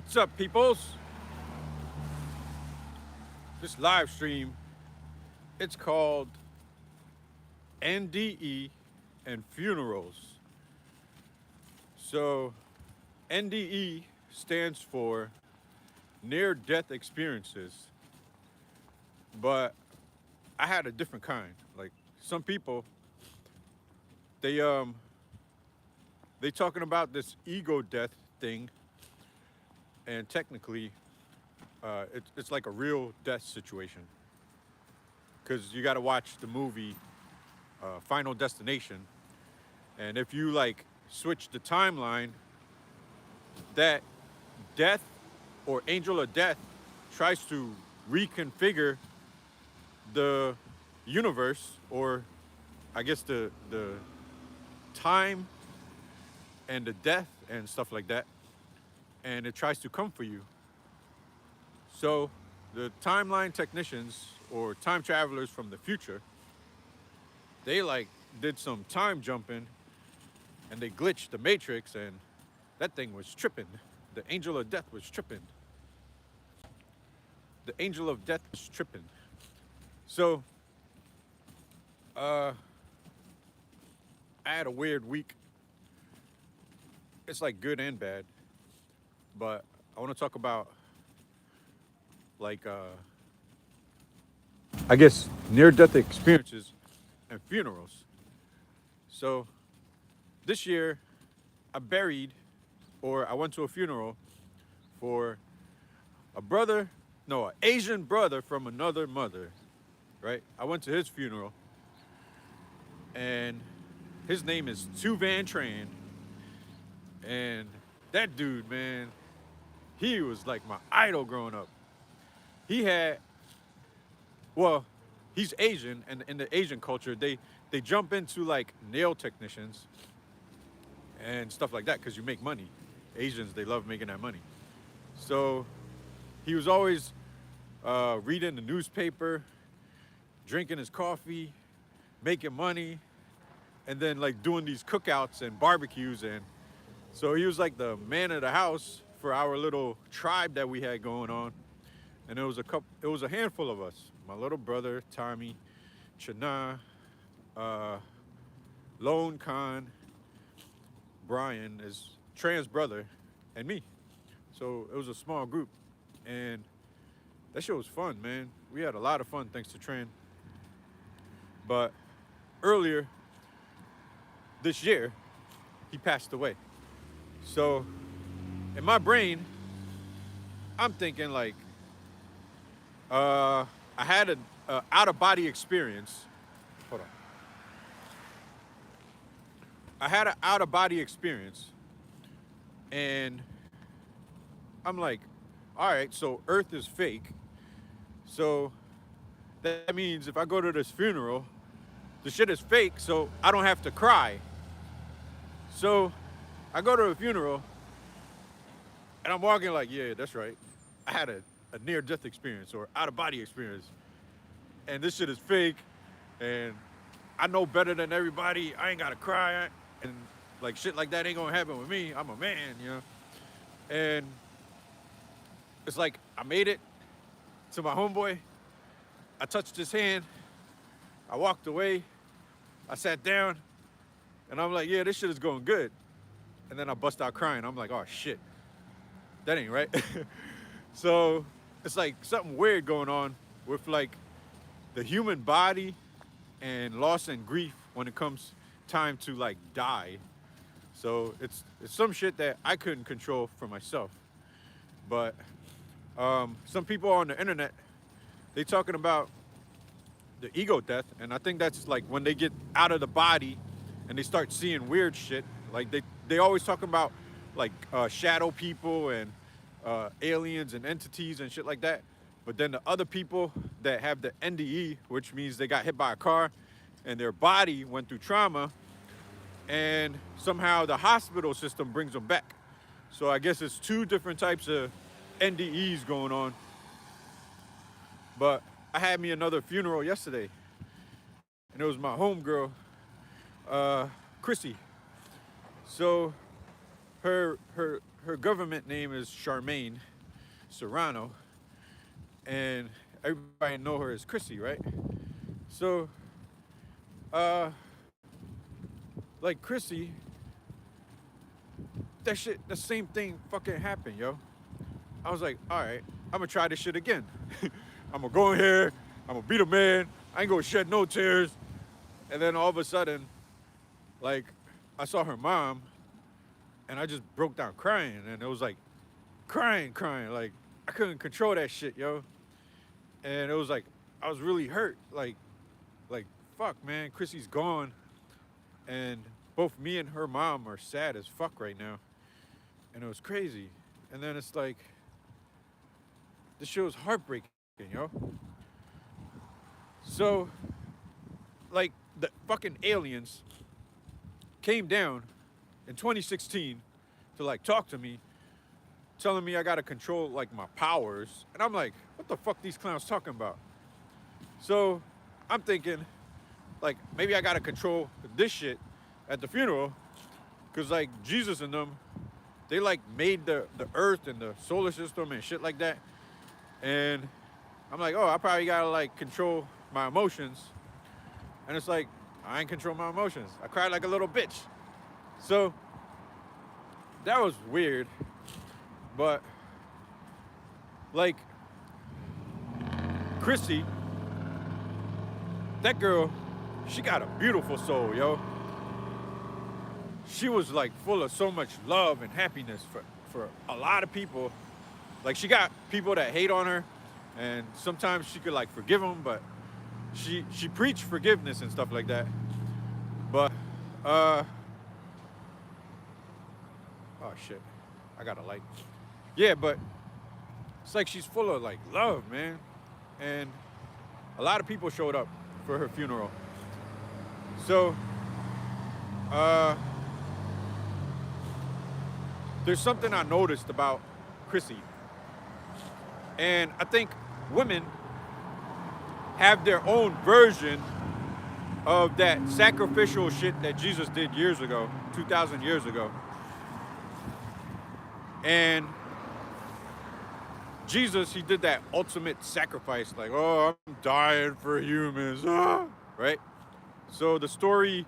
What's up, peoples? This live stream, it's called N.D.E and funerals. So, N.D.E stands for near death experiences, but I had a different kind. Like some people, they um they talking about this ego death thing, and technically, it's like a real death situation because you got to watch the movie Final Destination, and if you like switch the timeline, that death or angel of death tries to reconfigure the universe, or I guess the time and the death and stuff like that, and it tries to come for you. So the timeline technicians or time travelers from the future, they like did some time jumping and they glitched the matrix, and that thing was tripping. The angel of death was tripping. The angel of death was tripping. So uh I had a weird week. It's like good and bad, but I want to talk about like I guess near death experiences and funerals. So this year I buried, or I went to a funeral for a brother, no, an Asian brother from another mother, right? I went to his funeral, and his name is Tu Van Tran, and that dude, man, he was like my idol growing up. He had, well, he's Asian, and in the Asian culture, they jump into like nail technicians and stuff like that because you make money. Asians, they love making that money. So he was always reading the newspaper, drinking his coffee, making money, and then like doing these cookouts and barbecues. And so he was like the man of the house for our little tribe that we had going on. And it was a handful of us. My little brother, Tommy, Chana, uh, Lone Khan, Brian, his trans brother, and me. So it was a small group. And that shit was fun, man. We had a lot of fun thanks to Tran. But earlier this year, he passed away. So in my brain, I'm thinking like, I had an out of body experience. Hold on. I had an out of body experience, and I'm like, all right, so Earth is fake. So that means if I go to this funeral, the shit is fake, so I don't have to cry. So I go to a funeral, and I'm walking like, yeah, that's right. I had a near death experience or out of body experience. And this shit is fake. And I know better than everybody. I ain't gotta cry. And like shit like that ain't gonna happen with me. I'm a man, you know? And it's like I made it to my homeboy. I touched his hand. I walked away. I sat down. And I'm like, yeah, this shit is going good. And then I bust out crying. I'm like, oh shit. That ain't right. So it's like something weird going on with like the human body and loss and grief when it comes time to like die. So it's some shit that I couldn't control for myself. But some people on the internet, they talking about the ego death, and I think that's like when they get out of the body and they start seeing weird shit. Like they always talk about like shadow people and aliens and entities and shit like that. But then the other people that have the N.D.E, which means they got hit by a car and their body went through trauma, and somehow the hospital system brings them back. So I guess it's two different types of N.D.Es going on. But I had me another funeral yesterday, and it was my homegirl, Chrissy. So her her government name is Charmaine Serrano, and everybody know her as Chrissy, right? So, uh, like Chrissy, that shit, the same thing fucking happened, yo. I was like, all right, I'm gonna try this shit again. I'm gonna go in here, I'm gonna beat a man, I ain't gonna shed no tears. And then all of a sudden, like, I saw her mom, and I just broke down crying, and it was like, crying, like, I couldn't control that shit, yo. And it was like, I was really hurt, like, fuck, man, Chrissy's gone, and both me and her mom are sad as fuck right now, and it was crazy. And then it's like, this shit was heartbreaking, yo. So, like, the fucking aliens came down in 2016 to like talk to me, telling me I gotta control like my powers, and I'm like, what the fuck these clowns talking about? So, I'm thinking, like, maybe I gotta control this shit at the funeral, cause like Jesus and them, they like made the earth and the solar system and shit like that. And I'm like, oh, I probably gotta like control my emotions. And it's like, I ain't control my emotions. I cried like a little bitch. So that was weird. But like Chrissy, that girl, she got a beautiful soul, yo. She was like full of so much love and happiness for a lot of people. Like, she got people that hate on her, and sometimes she could like forgive them, but she preached forgiveness and stuff like that. But oh shit, I got a light. Yeah, but it's like she's full of like love, man. And a lot of people showed up for her funeral. So there's something I noticed about Chrissy. And I think women have their own version of that sacrificial shit that Jesus did years ago, 2,000 years ago. And Jesus, he did that ultimate sacrifice, like, oh, I'm dying for humans, right? So the story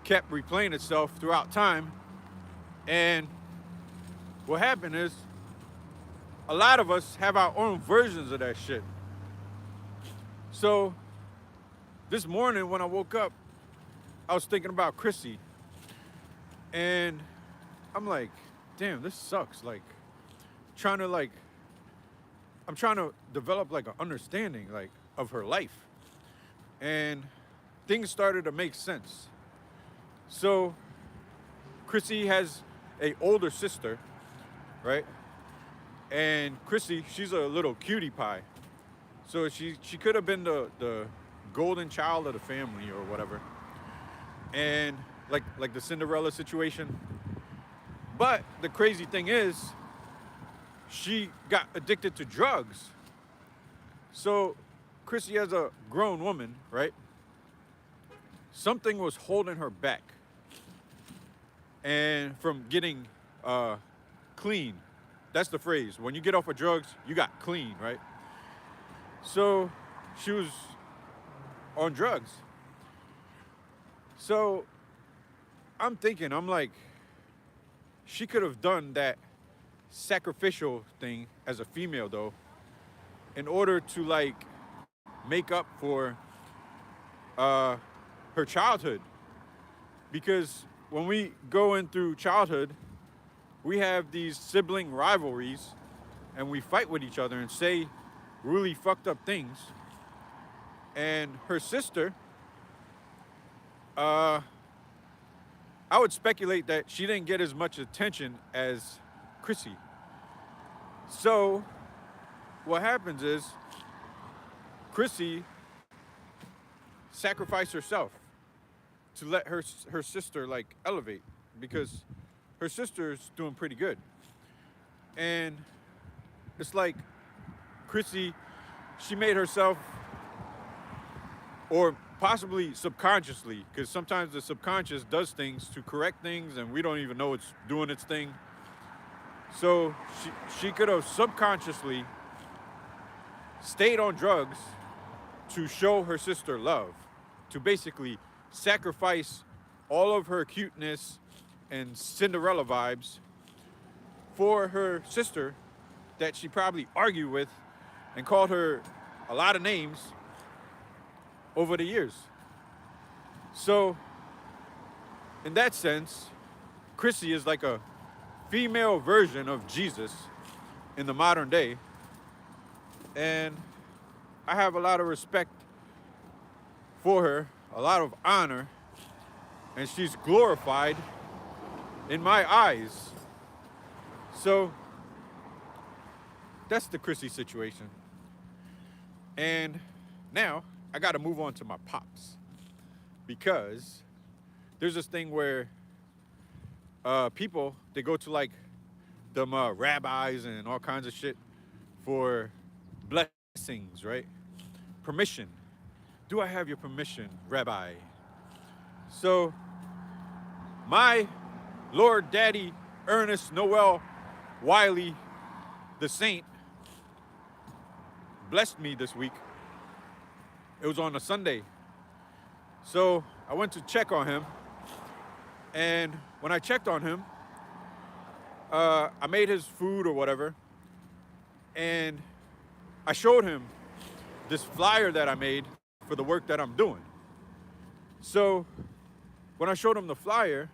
kept replaying itself throughout time. And what happened is, a lot of us have our own versions of that shit. So this morning when I woke up, I was thinking about Chrissy. And I'm like, damn, this sucks. Like, I'm trying to develop like an understanding like of her life. And things started to make sense. So Chrissy has a older sister, right? And Chrissy, she's a little cutie pie. So she could have been the golden child of the family or whatever. And like the Cinderella situation. But the crazy thing is, she got addicted to drugs. So Chrissy, as a grown woman, right? Something was holding her back. And from getting clean. That's the phrase. When you get off of drugs, you got clean, right? So she was on drugs. So I'm thinking, I'm like, she could have done that sacrificial thing as a female, though, in order to like make up for her childhood. Because when we go in through childhood, we have these sibling rivalries, and we fight with each other and say really fucked up things. And her sister, I would speculate that she didn't get as much attention as Chrissy. So what happens is, Chrissy sacrificed herself to let her sister like elevate, because her sister's doing pretty good. And it's like Chrissy, she made herself, or possibly subconsciously, because sometimes the subconscious does things to correct things and we don't even know it's doing its thing. So she could have subconsciously stayed on drugs to show her sister love, to basically sacrifice all of her cuteness and Cinderella vibes for her sister that she probably argued with and called her a lot of names over the years. So, in that sense, Chrissy is like a female version of Jesus in the modern day. And I have a lot of respect for her, a lot of honor, and she's glorified in my eyes. So that's the Chrissy situation. And now I got to move on to my pops, because there's this thing where people, they go to like them rabbis and all kinds of shit for blessings, right? Permission. Do I have your permission, Rabbi? So my Lord Daddy Ernest Noel Wiley the Saint blessed me this week. It was on a Sunday. So I went to check on him. And when I checked on him, I made his food or whatever. And I showed him this flyer that I made for the work that I'm doing. So when I showed him the flyer,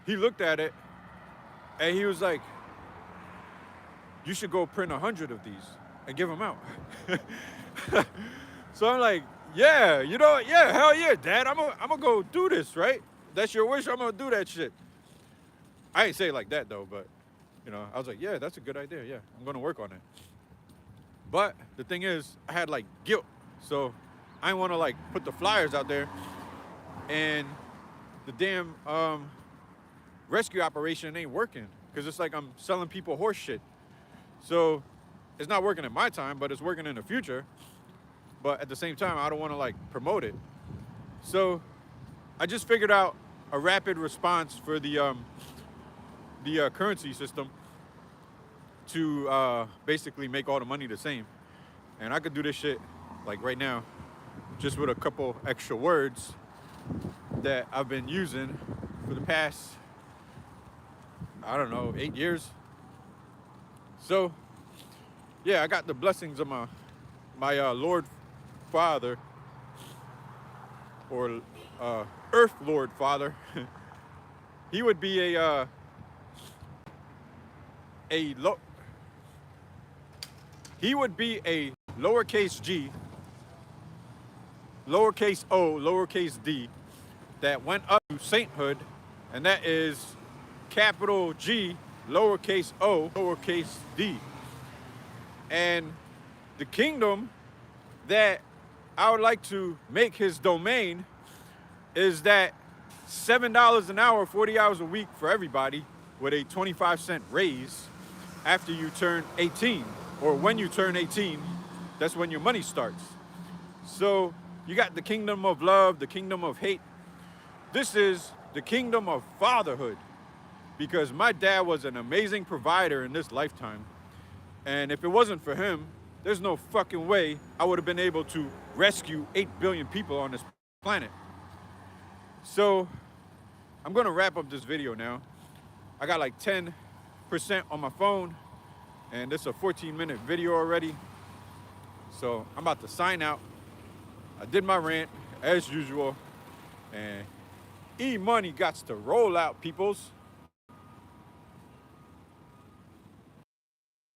he looked at it and he was like, you should go print 100 of these and give them out. So I'm like, yeah, yeah, hell yeah, Dad, I'm gonna go do this, right? That's your wish, I'm gonna do that shit. I ain't say it like that though, but I was like, yeah, that's a good idea, yeah, I'm gonna work on it. But the thing is, I had like guilt, so I didn't want to like put the flyers out there and the damn rescue operation ain't working, because it's like I'm selling people horse shit. So it's not working at my time, but it's working in the future. But at the same time, I don't want to like promote it. So I just figured out a rapid response for the currency system to basically make all the money the same. And I could do this shit like right now, just with a couple extra words that I've been using for the past, I don't know, 8 years. So yeah, I got the blessings of my Lord Father, or Earth Lord Father. He would be he would be a lowercase g, lowercase o, lowercase d, that went up to sainthood, and that is capital G, lowercase o, lowercase d. And the kingdom that I would like to make his domain is that $7 an hour, 40 hours a week for everybody, with a 25-cent raise after you turn 18, or when you turn 18, that's when your money starts. So you got the kingdom of love, the kingdom of hate. This is the kingdom of fatherhood, because my dad was an amazing provider in this lifetime. And if it wasn't for him, there's no fucking way I would have been able to rescue 8 billion people on this planet. So I'm gonna wrap up this video now. I got like 10% on my phone, and it's a 14-minute video already. So I'm about to sign out. I did my rant as usual, and E-Money gots to roll out, peoples.